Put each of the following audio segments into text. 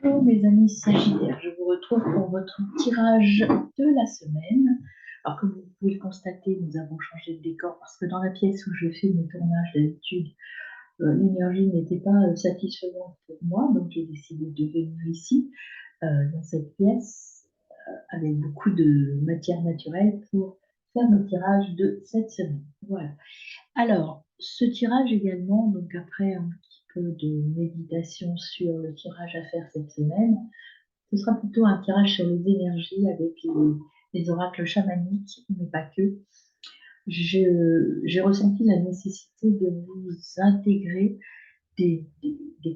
Bonjour mes amis Sagittaires, je vous retrouve pour votre tirage de la semaine. Alors comme vous pouvez le constater, nous avons changé de décor parce que dans la pièce où je fais mes tournages d'habitude, l'énergie n'était pas satisfaisante pour moi, donc j'ai décidé de venir ici, dans cette pièce, avec beaucoup de matière naturelle pour faire le tirage de cette semaine. Voilà. Alors, ce tirage également, donc après un petit peu de méditation sur le tirage à faire cette semaine, ce sera plutôt un tirage sur les énergies avec les oracles chamaniques, mais pas que. J'ai ressenti la nécessité de vous intégrer des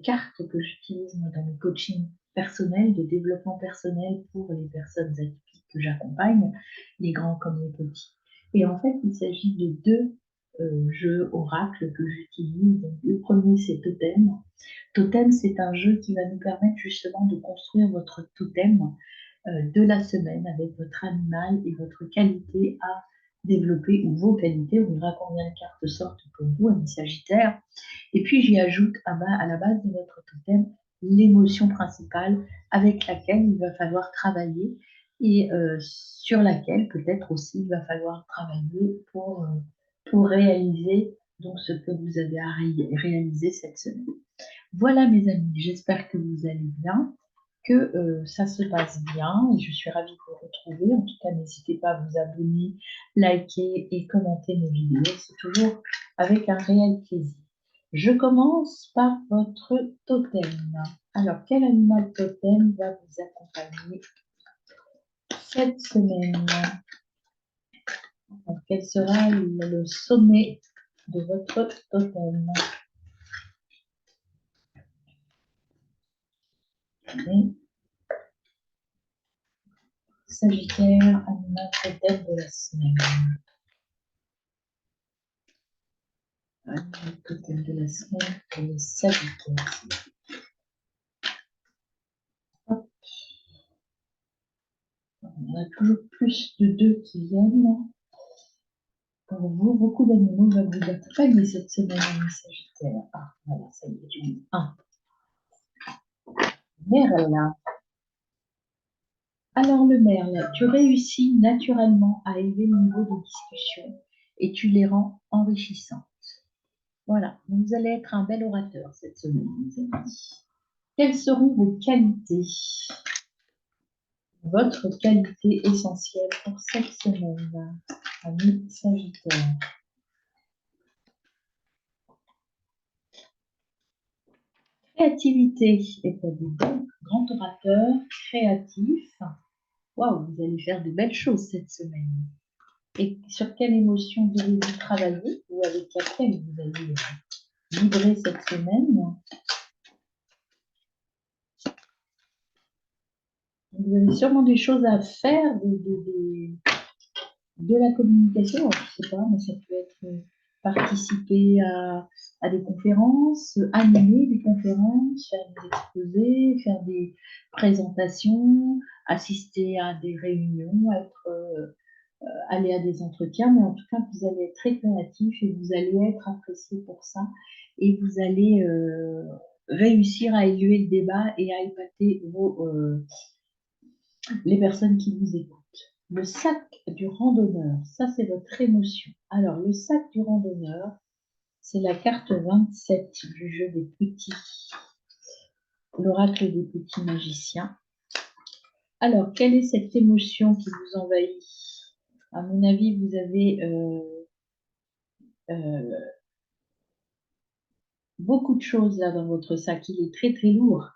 cartes que j'utilise moi, dans mes coachings personnels, de développement personnel pour les personnes atypiques que j'accompagne, les grands comme les petits. Et en fait, il s'agit de deux jeux oracles que j'utilise. Donc, le premier, c'est Totem. Totem, c'est un jeu qui va nous permettre justement de construire votre totem de la semaine avec votre animal et votre qualité à développer ou vos qualités. On verra combien de cartes sortent pour vous, amis Sagittaire. Et puis j'y ajoute à la base de votre totem l'émotion principale avec laquelle il va falloir travailler et sur laquelle peut-être aussi il va falloir travailler pour réaliser donc ce que vous avez à réaliser cette semaine. Voilà mes amis, j'espère que vous allez bien, que ça se passe bien et je suis ravie de vous retrouver. En tout cas, n'hésitez pas à vous abonner, liker et commenter mes vidéos. C'est toujours avec un réel plaisir. Je commence par votre totem. Alors, quel animal totem va vous accompagner cette semaine? Donc, quel sera le sommet de votre totem? Sagittaire, animal totem de la semaine. Animal totem de la semaine pour les Sagittaires. Hop. On a toujours plus de deux qui viennent. Pour vous, beaucoup d'animaux vont vous accompagner cette semaine, les Sagittaires. Ah, voilà, ça y est, j'ai eu un. Merle. Alors, le merle, tu réussis naturellement à élever le niveau de discussion et tu les rends enrichissantes. Voilà, vous allez être un bel orateur cette semaine, mes amis. Quelles seront vos qualités? Votre qualité essentielle pour cette semaine, ami Sagittaire. Créativité est à vous, grand orateur, créatif. Waouh, vous allez faire de belles choses cette semaine. Et sur quelle émotion devez-vous travailler ou avec laquelle vous allez vibrer cette semaine? Vous avez sûrement des choses à faire, de la communication, je ne sais pas, mais ça peut être participer à des conférences, animer des conférences, faire des exposés, faire des présentations, assister à des réunions, aller à des entretiens, mais en tout cas, vous allez être très créatif et vous allez être apprécié pour ça et vous allez réussir à élever le débat et à épater les personnes qui vous écoutent. Le sac du randonneur, ça c'est votre émotion. Alors, le sac du randonneur, c'est la carte 27 du jeu des petits, l'oracle des petits magiciens. Alors, quelle est cette émotion qui vous envahit? À mon avis, vous avez beaucoup de choses là dans votre sac. Il est très très lourd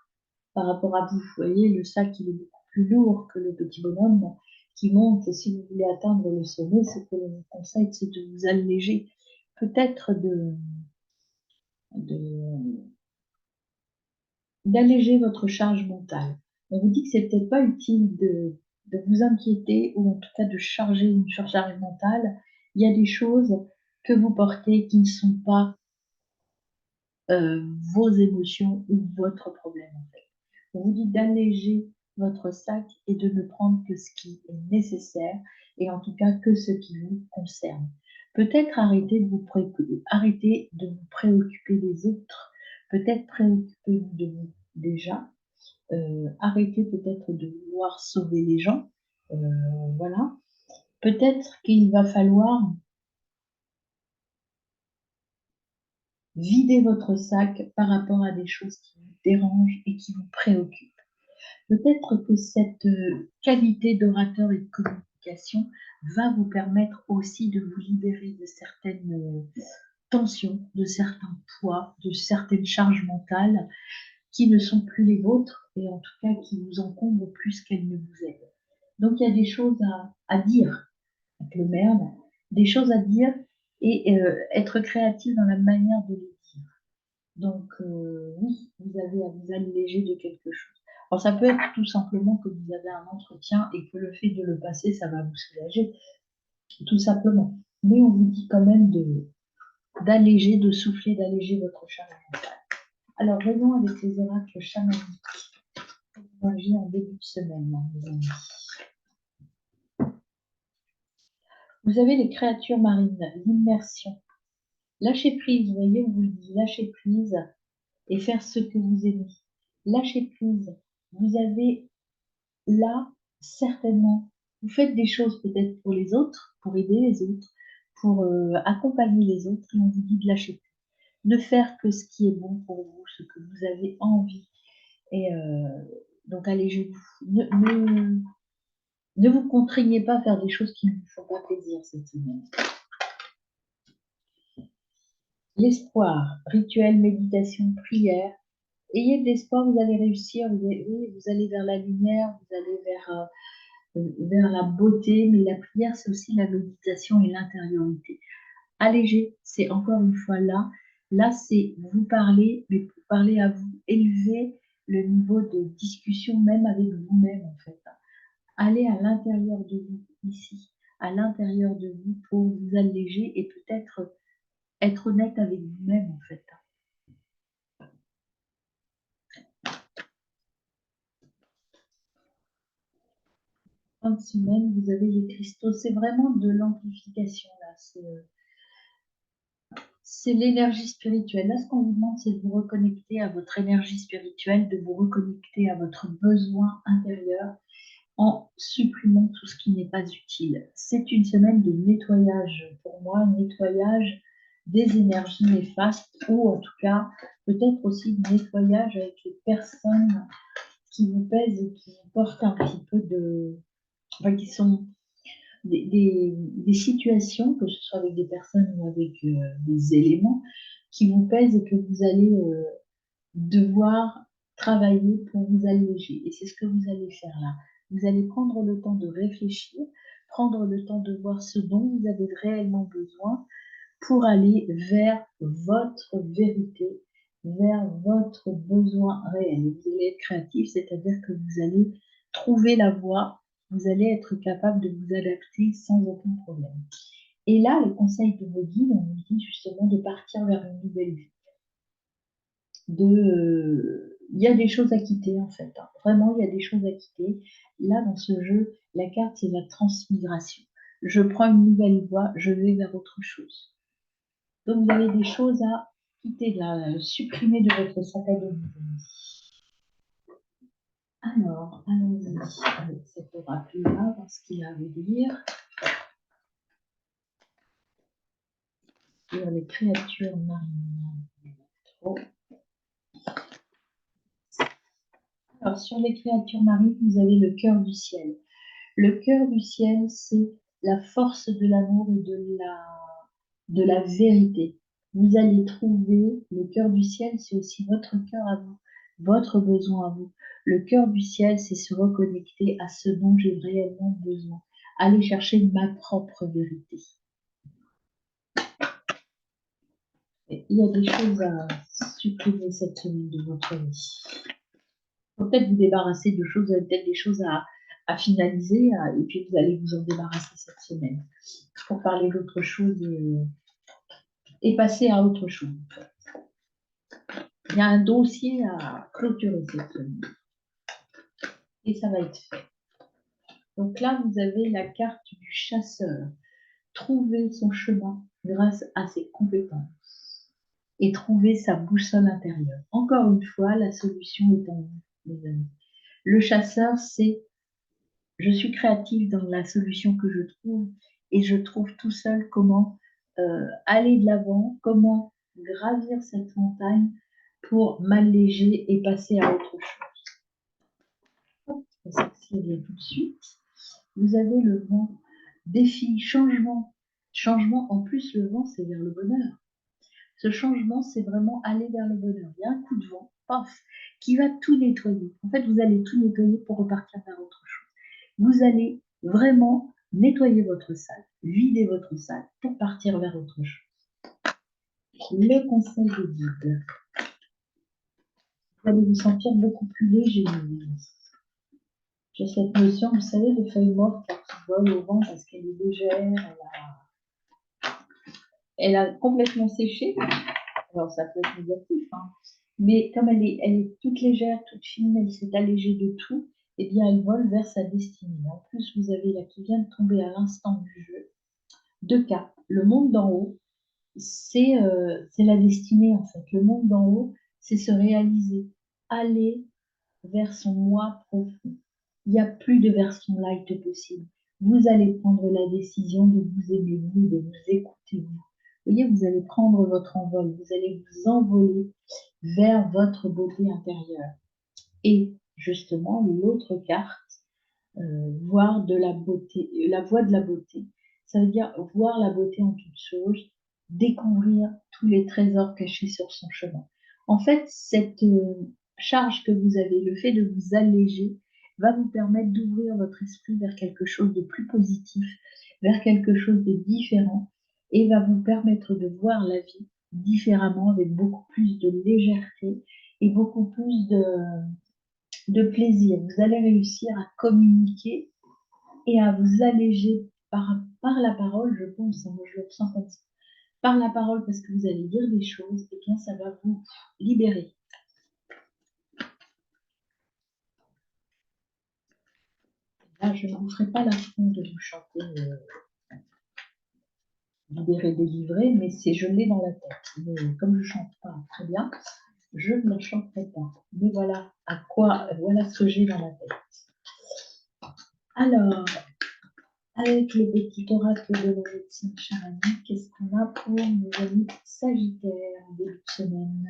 par rapport à vous. Vous voyez, le sac, il est beaucoup plus lourd que le petit bonhomme qui monte. Et si vous voulez atteindre le sommet, ce que je vous conseille, c'est de vous alléger, peut-être d'alléger votre charge mentale. On vous dit que c'est peut-être pas utile de vous inquiéter ou en tout cas de charger une surcharge mentale. Il y a des choses que vous portez qui ne sont pas vos émotions ou votre problème en fait. On vous dit d'alléger votre sac et de ne prendre que ce qui est nécessaire et en tout cas que ce qui vous concerne. Peut-être arrêter de vous préoccuper des autres, peut-être préoccupez-vous de vous déjà Arrêtez peut-être de vouloir sauver les gens. Voilà. Peut-être qu'il va falloir vider votre sac par rapport à des choses qui vous dérangent et qui vous préoccupent. Peut-être que cette qualité d'orateur et de communication va vous permettre aussi de vous libérer de certaines tensions, de certains poids, de certaines charges mentales qui ne sont plus les vôtres et en tout cas qui vous encombrent plus qu'elles ne vous aident. Donc il y a des choses à dire avec le merde, des choses à dire et être créatif dans la manière de les dire. Donc oui, vous avez à vous alléger de quelque chose. Alors ça peut être tout simplement que vous avez un entretien et que le fait de le passer, ça va vous soulager, tout simplement. Mais on vous dit quand même d'alléger, de souffler, d'alléger votre charge mentale. Alors voyons avec les oracles chamaniques. Énergie en début de semaine, mes amis. Vous avez les créatures marines, l'immersion. Lâchez prise, vous voyez, on vous le dit, lâchez prise et faire ce que vous aimez. Lâchez prise. Vous avez là, certainement, vous faites des choses peut-être pour les autres, pour aider les autres, pour accompagner les autres, et on vous dit de lâcher prise. Ne faire que ce qui est bon pour vous, ce que vous avez envie. Et donc allégez-vous. Ne vous contraignez pas à faire des choses qui ne vous font pas plaisir cette semaine. L'espoir, rituel, méditation, prière. Ayez de l'espoir, vous allez réussir, vous allez vers la lumière, vous allez vers la beauté, mais la prière, c'est aussi la méditation et l'intériorité. Alléger, c'est encore une fois là. Là, c'est vous parler, mais vous parler à vous, élever le niveau de discussion même avec vous-même, en fait. Allez à l'intérieur de vous, ici, à l'intérieur de vous pour vous alléger et peut-être être honnête avec vous-même, en fait. Fin de semaine, vous avez les cristaux. C'est vraiment de l'amplification, là. C'est l'énergie spirituelle. Là, ce qu'on vous demande, c'est de vous reconnecter à votre énergie spirituelle, de vous reconnecter à votre besoin intérieur en supprimant tout ce qui n'est pas utile. C'est une semaine de nettoyage pour moi, nettoyage des énergies néfastes ou en tout cas peut-être aussi de nettoyage avec les personnes qui vous pèsent et qui vous portent un petit peu de... Enfin, qui sont des situations, que ce soit avec des personnes ou avec des éléments, qui vous pèsent et que vous allez devoir travailler pour vous alléger. Et c'est ce que vous allez faire là. Vous allez prendre le temps de réfléchir, prendre le temps de voir ce dont vous avez réellement besoin pour aller vers votre vérité, vers votre besoin réel. Vous allez être créatif, c'est-à-dire que vous allez trouver la voie, vous allez être capable de vous adapter sans aucun problème. Et là, le conseil de vos guides, on vous dit justement de partir vers une nouvelle vie. Il y a des choses à quitter en fait. Vraiment, il y a des choses à quitter. Là, dans ce jeu, la carte, c'est la transmigration. Je prends une nouvelle voie, je vais vers autre chose. Donc, vous avez des choses à quitter, à supprimer de votre sac à dos. Alors, allons-y avec cet oracle-là, voir ce qu'il a à vous dire. Sur les créatures marines. Oh. Alors, sur les créatures marines, vous avez le cœur du ciel. Le cœur du ciel, c'est la force de l'amour et de la vérité. Vous allez trouver le cœur du ciel, c'est aussi votre cœur à vous, votre besoin à vous. Le cœur du ciel, c'est se reconnecter à ce dont j'ai réellement besoin. Aller chercher ma propre vérité. Et il y a des choses à supprimer cette semaine de votre vie. Il faut peut-être vous débarrasser de choses, peut-être des choses à finaliser, et puis vous allez vous en débarrasser cette semaine pour parler d'autre chose et passer à autre chose. Il y a un dossier à clôturer cette semaine et ça va être fait. Donc là, vous avez la carte du chasseur. Trouver son chemin grâce à ses compétences et trouver sa boussole intérieure. Encore une fois, la solution est en vous. mes amis. Le chasseur, c'est je suis créative dans la solution que je trouve et je trouve tout seul comment aller de l'avant, comment gravir cette montagne pour m'alléger et passer à autre chose. Hop, on va s'accélérer tout de suite. Vous avez le vent, défi, changement. Changement, en plus, le vent, c'est vers le bonheur. Ce changement, c'est vraiment aller vers le bonheur. Il y a un coup de vent, paf, qui va tout nettoyer. En fait, vous allez tout nettoyer pour repartir vers autre chose. Vous allez vraiment nettoyer votre salle, vider votre salle pour partir vers autre chose. Le conseil de guide. Vous allez vous sentir beaucoup plus léger. J'ai cette notion, vous savez, de feuilles mortes qui volent au vent parce qu'elle est légère, elle a complètement séché. Alors ça peut être négatif, hein. Mais comme elle est toute légère, toute fine, elle s'est allégée de tout, et bien elle vole vers sa destinée. En plus, vous avez là qui vient de tomber à l'instant du jeu, 2 cartes. Le monde d'en haut, c'est la destinée en fait. Le monde d'en haut, c'est se réaliser, aller vers son moi profond. Il n'y a plus de version light possible. Vous allez prendre la décision de vous aimer vous, de vous écouter vous. Vous voyez, vous allez prendre votre envol, vous allez vous envoler vers votre beauté intérieure. Et justement, l'autre carte, voir de la beauté, la voie de la beauté, ça veut dire voir la beauté en toute chose, découvrir tous les trésors cachés sur son chemin. En fait, cette charge que vous avez, le fait de vous alléger, va vous permettre d'ouvrir votre esprit vers quelque chose de plus positif, vers quelque chose de différent, et va vous permettre de voir la vie différemment, avec beaucoup plus de légèreté et beaucoup plus de plaisir. Vous allez réussir à communiquer et à vous alléger par la parole, je pense, moi je le ressens comme ça. Par la parole, parce que vous allez dire des choses, et bien ça va vous libérer. Là, je ne vous ferai pas l'affront de vous chanter libérer, délivrer, mais je l'ai dans la tête. Mais comme je ne chante pas très bien, je ne la chanterai pas. Mais voilà voilà ce que j'ai dans la tête. Alors, avec le petit oracle de la médecine chamanique, qu'est-ce qu'on a pour nos amis Sagittaires en début de semaine?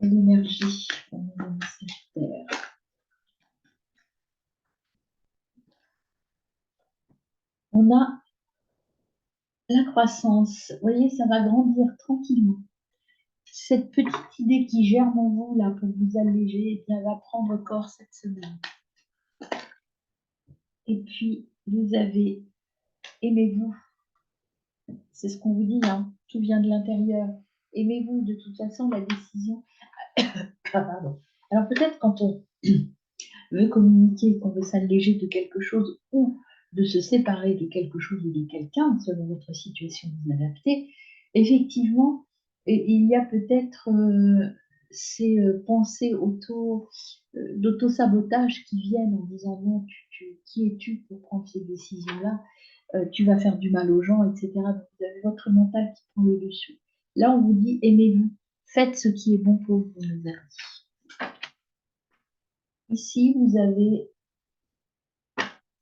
L'énergie pour nos amis Sagittaires. On a la croissance. Vous voyez, ça va grandir tranquillement. Cette petite idée qui germe en vous là pour vous alléger, eh bien, va prendre corps cette semaine. Et puis, vous avez aimez-vous. C'est ce qu'on vous dit, hein. Tout vient de l'intérieur. Aimez-vous, de toute façon, la décision. Pardon. Alors peut-être quand on veut communiquer, qu'on veut s'alléger de quelque chose ou de se séparer de quelque chose ou de quelqu'un, selon votre situation, vous adaptez, effectivement, il y a peut-être ces pensées d'auto-sabotage qui viennent en disant non, qui es-tu pour prendre ces décisions-là, tu vas faire du mal aux gens, etc. Donc, vous avez votre mental qui prend le dessus. Là, on vous dit aimez-vous, faites ce qui est bon pour vous, mes amis. Ici, vous avez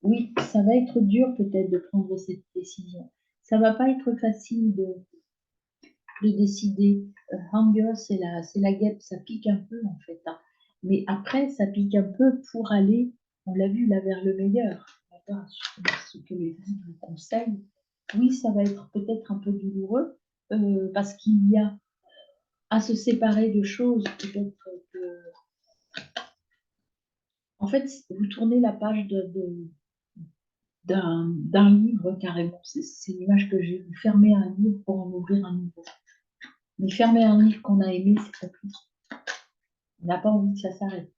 oui, ça va être dur peut-être de prendre cette décision. Ça va pas être facile de décider. Hunger, c'est la guêpe, ça pique un peu en fait, hein. Mais après, ça pique un peu pour aller, on l'a vu là, vers le meilleur. Ce que les guides vous conseillent. Oui, ça va être peut-être un peu douloureux parce qu'il y a à se séparer de choses, peut-être que. En fait, vous tournez la page d'un livre carrément. C'est l'image que j'ai. Vous fermez un livre pour en ouvrir un nouveau. Mais fermer un livre qu'on a aimé, c'est compliqué. On n'a pas envie que ça s'arrête.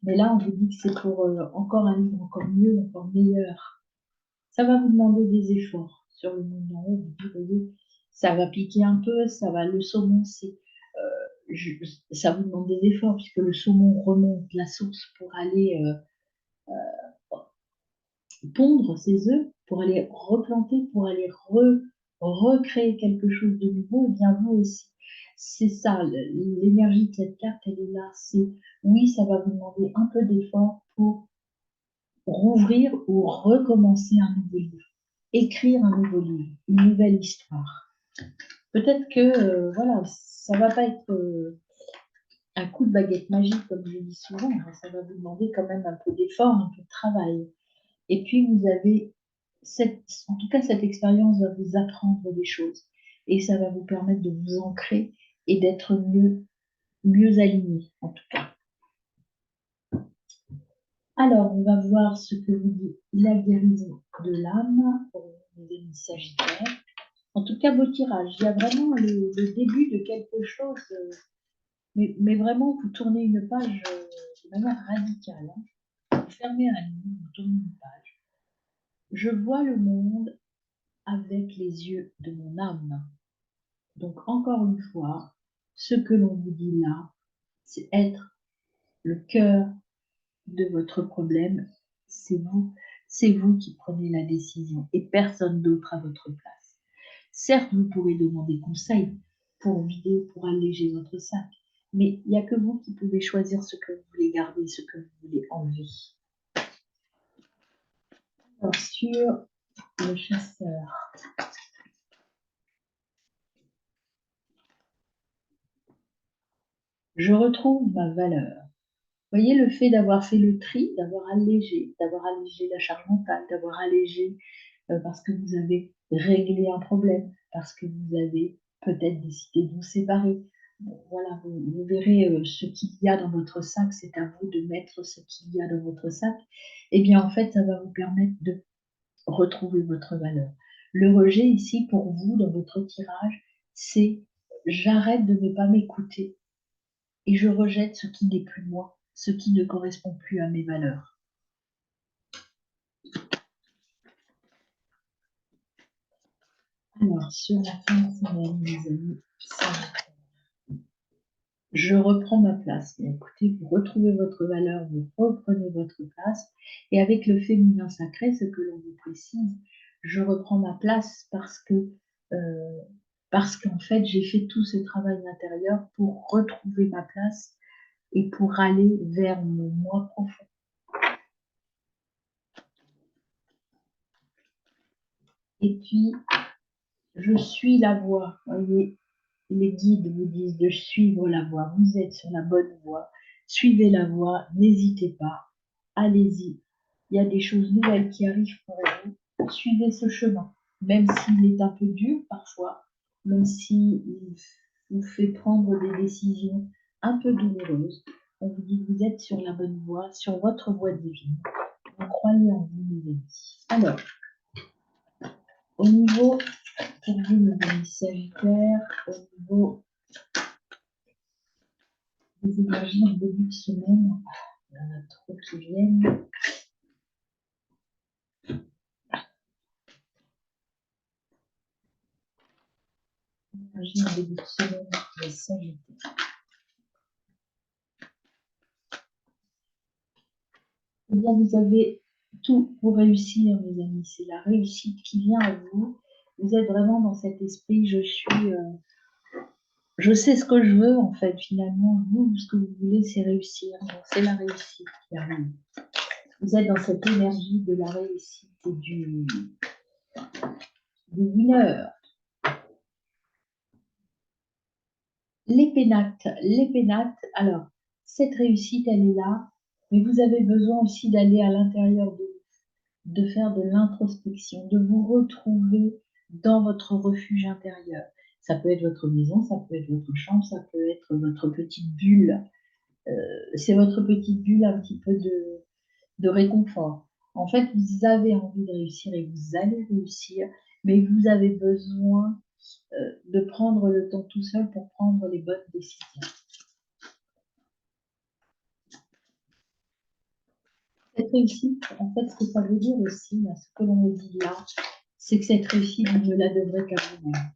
Mais là, on vous dit que c'est pour encore un livre encore mieux, encore meilleur. Ça va vous demander des efforts sur le monde en haut. Vous voyez, ça va piquer un peu, ça va. Le saumon, ça vous demande des efforts puisque le saumon remonte la source pour aller pondre ses œufs, pour aller replanter, pour aller recréer quelque chose de nouveau, et bien vous aussi. C'est ça, l'énergie de cette carte, elle est là. C'est oui, ça va vous demander un peu d'effort pour rouvrir ou recommencer un nouveau livre, écrire un nouveau livre, une nouvelle histoire. Peut-être que voilà, ça va pas être un coup de baguette magique, comme je dis souvent, hein, ça va vous demander quand même un peu d'effort, un peu de travail. Et puis vous avez en tout cas, cette expérience va vous apprendre des choses et ça va vous permettre de vous ancrer et d'être mieux aligné, en tout cas. Alors, on va voir ce que vous dit la guérison de l'âme pour les amis Sagittaires. En tout cas, beau tirage. Il y a vraiment le début de quelque chose, mais vraiment, vous tournez une page de manière radicale. Hein. Vous fermez un livre, vous tournez une page. Je vois le monde avec les yeux de mon âme. Donc, encore une fois, ce que l'on vous dit là, c'est être le cœur de votre problème. C'est vous qui prenez la décision et personne d'autre à votre place. Certes, vous pouvez demander conseil pour vider, pour alléger votre sac, mais il n'y a que vous qui pouvez choisir ce que vous voulez garder, ce que vous voulez enlever. Alors, sur le chasseur, je retrouve ma valeur. Vous voyez, le fait d'avoir fait le tri, d'avoir allégé la charge mentale, d'avoir allégé parce que vous avez réglé un problème, parce que vous avez peut-être décidé de vous séparer. Bon, voilà, vous verrez ce qu'il y a dans votre sac, c'est à vous de mettre ce qu'il y a dans votre sac. Eh bien, en fait, ça va vous permettre de retrouver votre valeur. Le rejet ici, pour vous, dans votre tirage, c'est j'arrête de ne pas m'écouter et je rejette ce qui n'est plus moi, ce qui ne correspond plus à mes valeurs. Alors, sur la fin de semaine, mes amis, je reprends ma place. Mais écoutez, vous retrouvez votre valeur, vous reprenez votre place. Et avec le féminin sacré, ce que l'on vous précise, je reprends ma place parce qu'en fait, j'ai fait tout ce travail intérieur pour retrouver ma place et pour aller vers mon moi profond. Et puis, je suis la voie. Vous voyez, les guides vous disent de suivre la voie. Vous êtes sur la bonne voie. Suivez la voie. N'hésitez pas. Allez-y. Il y a des choses nouvelles qui arrivent pour vous. Suivez ce chemin. Même s'il est un peu dur parfois, même s'il vous fait prendre des décisions un peu douloureuses, on vous dit que vous êtes sur la bonne voie, sur votre voie divine. Vous croyez en vous, mes amis. Alors, au niveau, pour vous, mes amis Sagittaires, au niveau des énergies en début de semaine, il y en a trop qui viennent. Énergie en début de semaine, les Sagittaires. Eh bien, vous avez tout pour réussir, mes amis. C'est la réussite qui vient à vous. Vous êtes vraiment dans cet esprit, je sais ce que je veux, en fait, finalement. Vous, ce que vous voulez, c'est réussir. Donc, c'est la réussite qui arrive. Vous êtes dans cette énergie de la réussite et du winner. Les pénates, alors, cette réussite, elle est là, mais vous avez besoin aussi d'aller à l'intérieur de faire de l'introspection, de vous retrouver dans votre refuge intérieur. Ça peut être votre maison, ça peut être votre chambre, ça peut être votre petite bulle. C'est votre petite bulle un petit peu de réconfort. En fait, vous avez envie de réussir et vous allez réussir, mais vous avez besoin de prendre le temps tout seul pour prendre les bonnes décisions. Cette réussite, en fait, ce que ça veut dire aussi, là, ce que l'on me dit là, c'est que cette réussite, vous ne la devrez qu'à vous-même.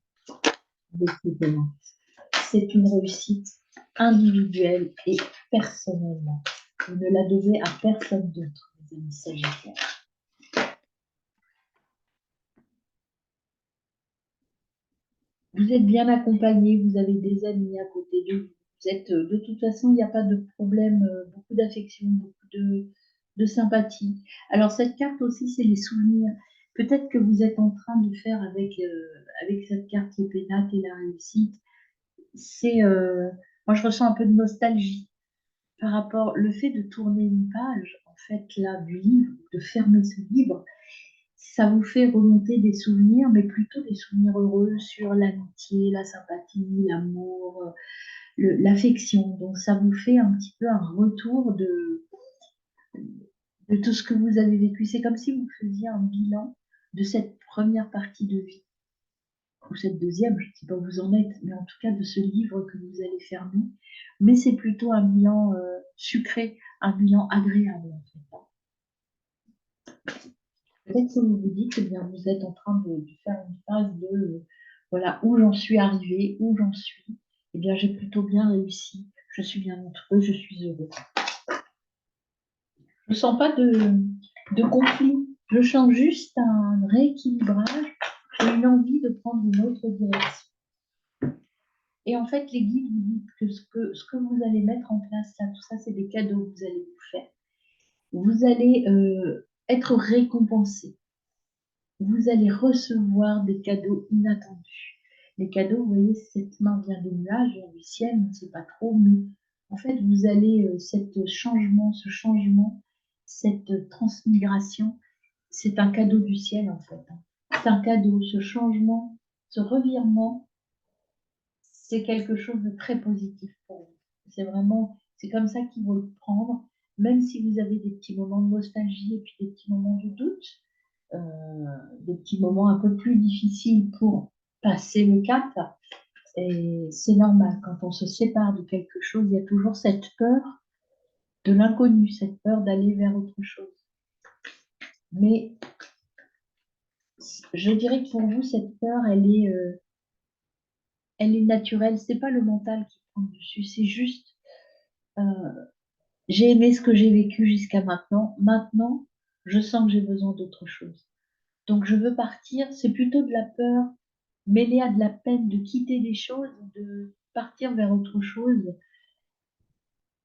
C'est une réussite individuelle et personnelle. Vous ne la devez à personne d'autre, les amis Sagittaires. Vous êtes bien accompagné, vous avez des amis à côté de vous. Vous êtes, de toute façon, il n'y a pas de problème, beaucoup d'affection, beaucoup de sympathie. Alors, cette carte aussi, c'est les souvenirs. Peut-être que vous êtes en train de faire avec cette carte les pénates et la réussite. C'est, moi, je ressens un peu de nostalgie par rapport le fait de tourner une page, en fait, là, du livre, de fermer ce livre, ça vous fait remonter des souvenirs, mais plutôt des souvenirs heureux sur l'amitié, la sympathie, l'amour, l'affection. Donc ça vous fait un petit peu un retour de tout ce que vous avez vécu. C'est comme si vous faisiez un bilan de cette première partie de vie, ou cette deuxième, je ne sais pas où vous en êtes, mais en tout cas de ce livre que vous allez fermer. Mais c'est plutôt un bilan sucré, un bilan agréable en fait. Peut-être que vous vous dites que bien, vous êtes en train de faire une phase de voilà, où j'en suis arrivée, où j'en suis. Eh bien, j'ai plutôt bien réussi. Je suis bien entourée, je suis heureuse. Je ne sens pas de conflit. Je sens juste un rééquilibrage et une envie de prendre une autre direction. Et en fait, les guides vous disent que ce que vous allez mettre en place là, tout ça, c'est des cadeaux que vous allez vous faire. Vous allez être récompensé. Vous allez recevoir des cadeaux inattendus. Les cadeaux, vous voyez, cette main vient des nuages, vient du ciel, on ne sait pas trop, mais en fait, vous allez, ce changement, cette transmigration, c'est un cadeau du ciel, en fait. C'est un cadeau, ce changement, ce revirement, c'est quelque chose de très positif pour vous. C'est vraiment, c'est comme ça qu'il faut le prendre, même si vous avez des petits moments de nostalgie et puis des petits moments de doute, des petits moments un peu plus difficiles pour passer le cap. Et c'est normal, quand on se sépare de quelque chose, il y a toujours cette peur de l'inconnu, cette peur d'aller vers autre chose. Mais je dirais que pour vous, cette peur, elle est naturelle. C'est pas le mental qui prend le dessus, c'est juste, euh, j'ai aimé ce que j'ai vécu jusqu'à maintenant. Maintenant, je sens que j'ai besoin d'autre chose. Donc je veux partir. C'est plutôt de la peur mêlée à de la peine de quitter des choses, de partir vers autre chose,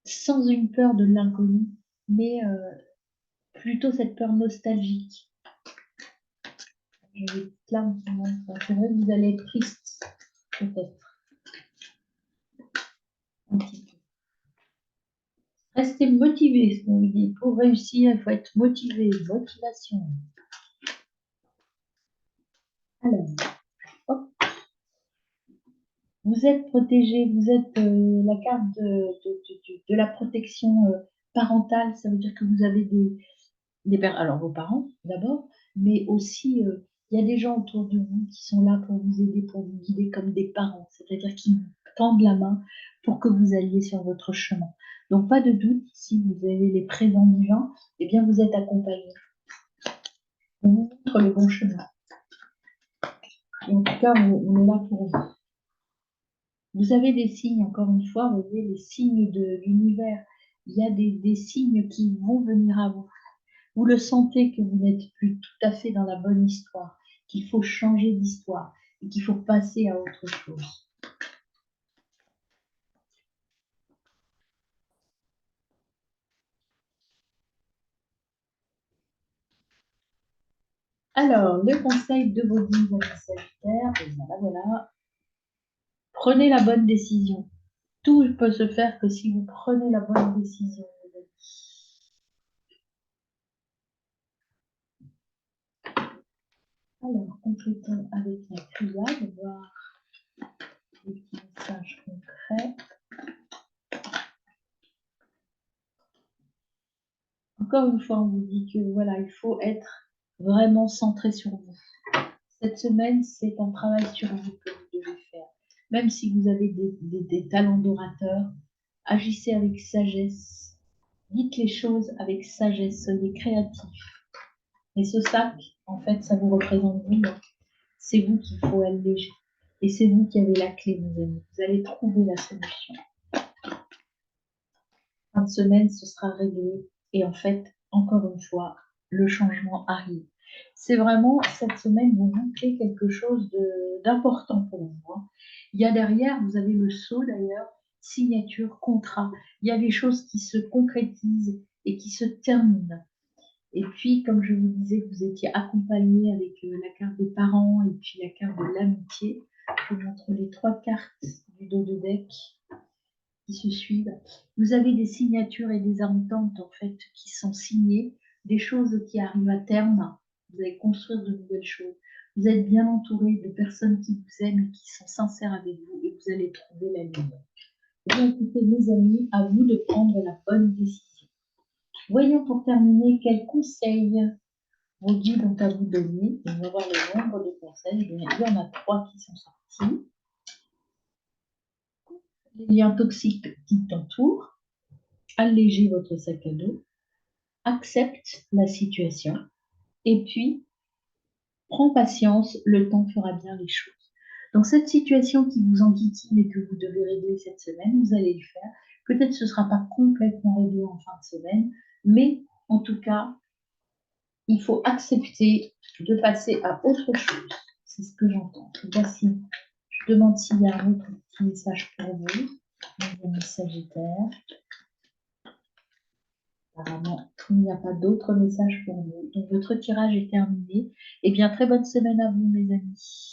sans une peur de l'inconnu, mais plutôt cette peur nostalgique. J'ai des petites larmes qui montent. C'est vrai que vous allez être triste, peut-être. Un petit peu. Restez motivé, ce qu'on vous dit. Pour réussir, il faut être motivé. Motivation. Alors, hop. Vous êtes protégé, vous êtes la carte de la protection parentale. Ça veut dire que vous avez alors vos parents d'abord, mais aussi il y a des gens autour de vous qui sont là pour vous aider, pour vous guider comme des parents, c'est-à-dire qui vous tendent la main pour que vous alliez sur votre chemin. Donc pas de doute, si vous avez les présents divins, eh bien vous êtes accompagné. On vous montre le bon chemin. Et en tout cas, on est là pour vous. Vous avez des signes, encore une fois, vous voyez les signes de l'univers. Il y a des signes qui vont venir à vous. Vous le sentez que vous n'êtes plus tout à fait dans la bonne histoire, qu'il faut changer d'histoire et qu'il faut passer à autre chose. Alors, le conseil de vos guides Sagittaire, et voilà. Prenez la bonne décision. Tout peut se faire que si vous prenez la bonne décision. Alors, complétons avec la triade, voir les petits messages concrets. Encore une fois, on vous dit que voilà, il faut être vraiment centré sur vous. Cette semaine, c'est un travail sur vous que vous devez faire. Même si vous avez des talents d'orateur, agissez avec sagesse. Dites les choses avec sagesse, soyez créatif. Et ce sac, en fait, ça vous représente vous. C'est vous qu'il faut alléger. Et c'est vous qui avez la clé, mes amis. Vous allez trouver la solution. Fin de semaine, ce sera réglé. Et en fait, encore une fois, le changement arrive. C'est vraiment, cette semaine, vous bouclez quelque chose d'important pour vous, hein. Il y a derrière, vous avez le sceau d'ailleurs, signature, contrat. Il y a des choses qui se concrétisent et qui se terminent. Et puis, comme je vous disais, vous étiez accompagné avec la carte des parents et puis la carte de l'amitié. Je vous montre les 3 cartes du dos de deck qui se suivent. Vous avez des signatures et des ententes en fait qui sont signées, des choses qui arrivent à terme. Vous allez construire de nouvelles choses. Vous êtes bien entouré de personnes qui vous aiment et qui sont sincères avec vous et vous allez trouver la lumière. Et bien, écoutez, mes amis, à vous de prendre la bonne décision. Voyons pour terminer quels conseils vos guides ont à vous donner. On va voir le nombre de conseils. Il y en a 3 qui sont sortis. Les liens toxiques qui t'entourent. Allégez votre sac à dos. Accepte la situation. Et puis, prends patience, le temps fera bien les choses. Dans cette situation qui vous enquiquine et que vous devez régler cette semaine, vous allez le faire. Peut-être ce ne sera pas complètement réglé en fin de semaine, mais en tout cas, il faut accepter de passer à autre chose. C'est ce que j'entends. Voici, je demande s'il y a un autre petit message pour vous. Mon Sagittaire. Apparemment, il n'y a pas d'autres messages pour vous. Donc, votre tirage est terminé. Eh bien, très bonne semaine à vous, mes amis.